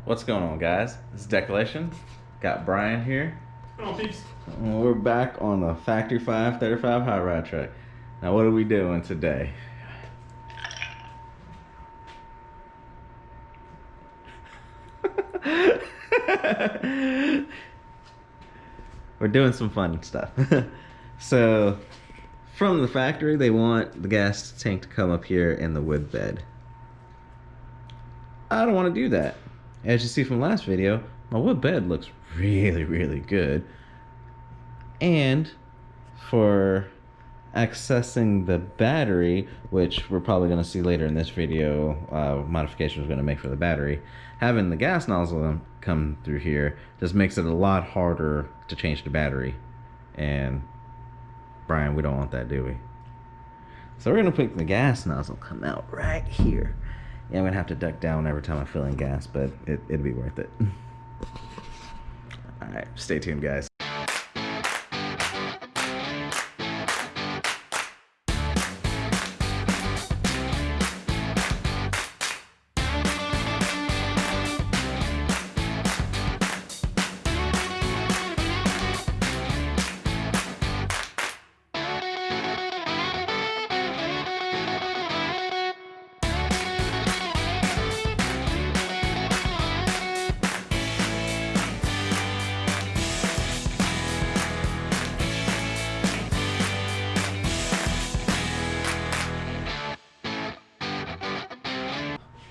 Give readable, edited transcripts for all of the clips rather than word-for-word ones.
What's going on, guys? This is Decelation. Got Brian here. Oh, peace. We're back on the Factory 535 hot rod truck. Now, what are we doing today? We're doing some fun stuff. So, from the factory, they want the gas tank to come up here in the wood bed. I don't want to do that. As you see from last video, my wood bed looks really, really good. And for accessing the battery, which we're probably going to see later in this video, modification we're going to make for the battery, having the gas nozzle come through here just makes it a lot harder to change the battery. And Brian, we don't want that, do we? So we're going to put the gas nozzle come out right here. Yeah, I'm going to have to duck down every time I fill in gas, but it'll be worth it. All right, stay tuned, guys.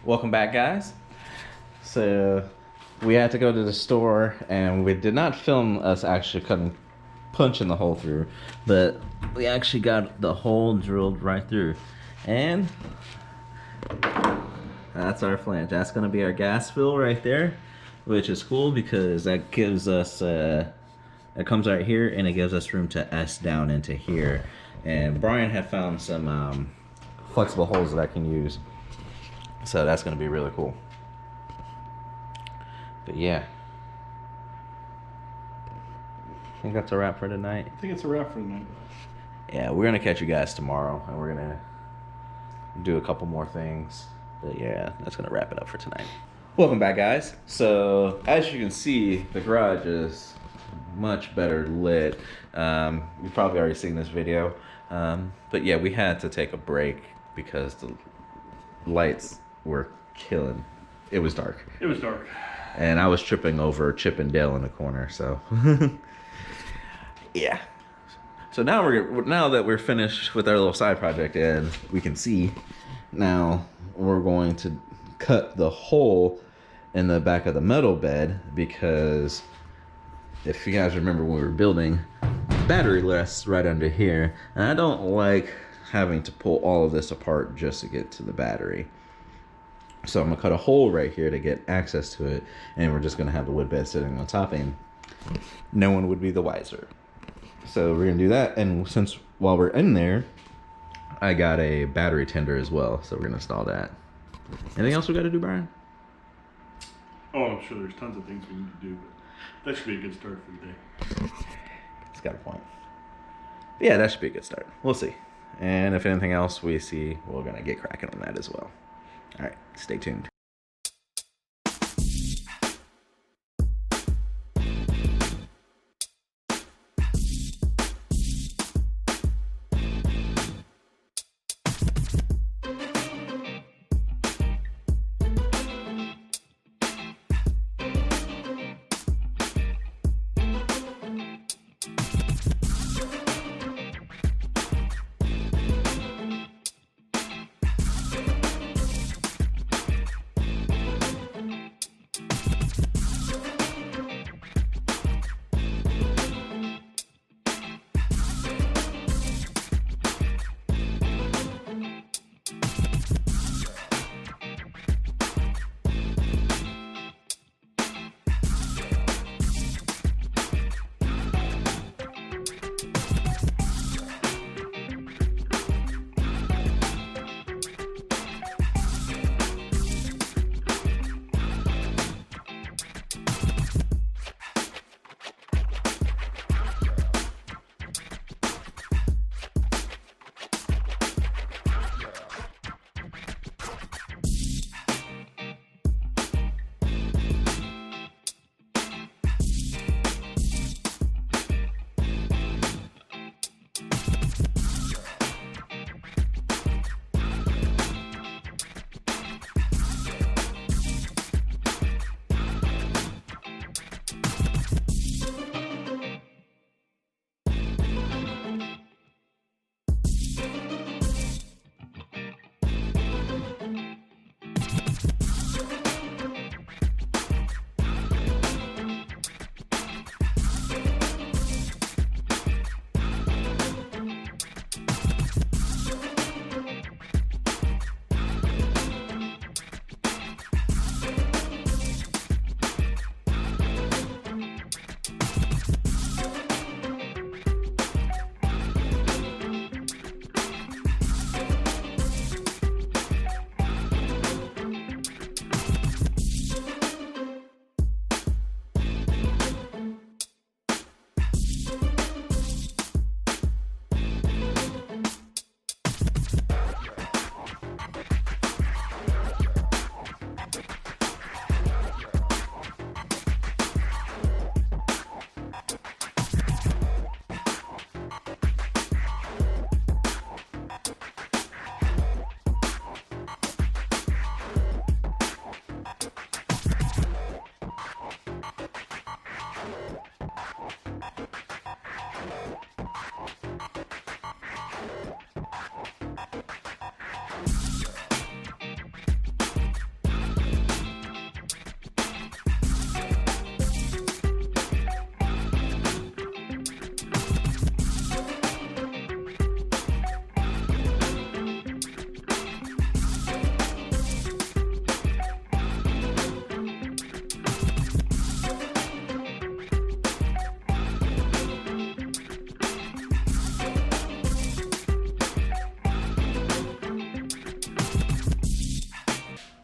Welcome back, guys. So we had to go to the store and we did not film us actually punching the hole through, but we actually got the hole drilled right through, and that's our flange. That's going to be our gas fill right there, which is cool because that gives us it comes right here and it gives us room to S down into here. And Brian had found some flexible holes that I can use. So that's going to be really cool. But yeah. I think that's a wrap for tonight. I think it's a wrap for tonight. Yeah, we're going to catch you guys tomorrow. And we're going to do a couple more things. But yeah, that's going to wrap it up for tonight. Welcome back, guys. So as you can see, the garage is much better lit. You've probably already seen this video. But yeah, we had to take a break because the lights were killing. It was dark. It was dark. And I was tripping over Chip and Dale in the corner, so yeah. So now that we're finished with our little side project and we can see, now we're going to cut the hole in the back of the metal bed, because if you guys remember when we were building, battery rests right under here, and I don't like having to pull all of this apart just to get to the battery. So I'm gonna cut a hole right here to get access to it, and we're just gonna have the wood bed sitting on top, and no one would be the wiser. So we're gonna do that, and since while we're in there, I got a battery tender as well, so we're gonna install that. Anything else we gotta do, Brian? Oh, I'm sure there's tons of things we need to do, but that should be a good start for the day. It's got a point. But yeah, that should be a good start. We'll see. And if anything else we see, we're gonna get cracking on that as well. All right, stay tuned.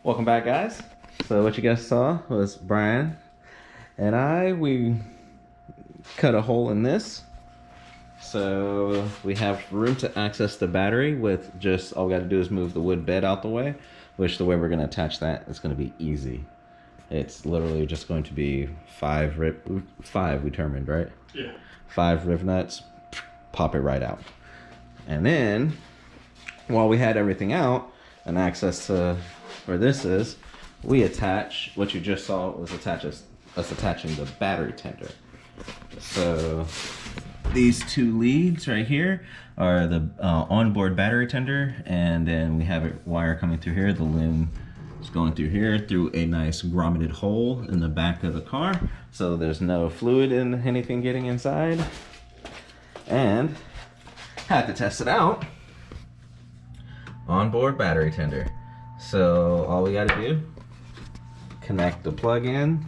Welcome back, guys. So what you guys saw was Brian and we cut a hole in this. So we have room to access the battery with just, all we got to do is move the wood bed out the way, which the way we're going to attach that is going to be easy. It's literally just going to be five we determined, right? Yeah. 5 riv nuts, pop it right out. And then, while we had everything out and access to where this is, we attach, what you just saw was us attaching the battery tender. So these 2 leads right here are the onboard battery tender, and then we have a wire coming through here. The loom is going through here through a nice grommeted hole in the back of the car, so there's no fluid in anything getting inside. And had to test it out. Onboard battery tender. So all we got to do, connect the plug in,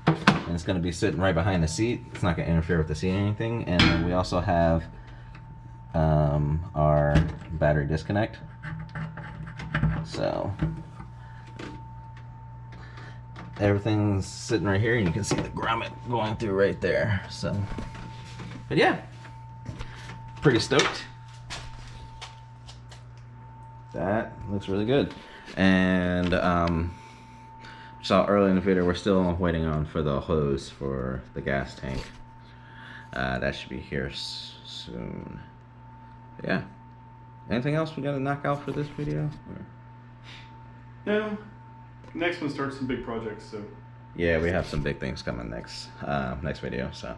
and it's going to be sitting right behind the seat. It's not going to interfere with the seat or anything. And then we also have our battery disconnect. So everything's sitting right here, and you can see the grommet going through right there. So, but yeah, pretty stoked. That looks really good. And saw early in the video, we're still waiting for the hose for the gas tank. That should be here soon. But yeah. Anything else we gotta knock out for this video? Or? No. Next one starts some big projects, so. Yeah, we have some big things coming next video. So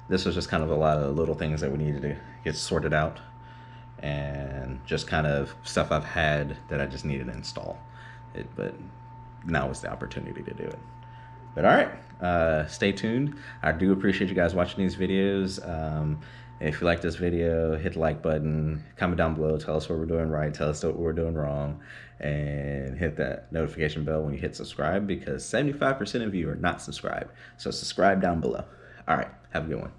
this was just kind of a lot of little things that we needed to get sorted out, and just kind of stuff I've had that I just needed to install it, but now is the opportunity to do it. But all right, stay tuned. I do appreciate you guys watching these videos. If you like this video, hit the like button, comment down below, tell us what we're doing right, tell us what we're doing wrong, and hit that notification bell when you hit subscribe, because 75% of you are not subscribed. So subscribe down below. All right, have a good one.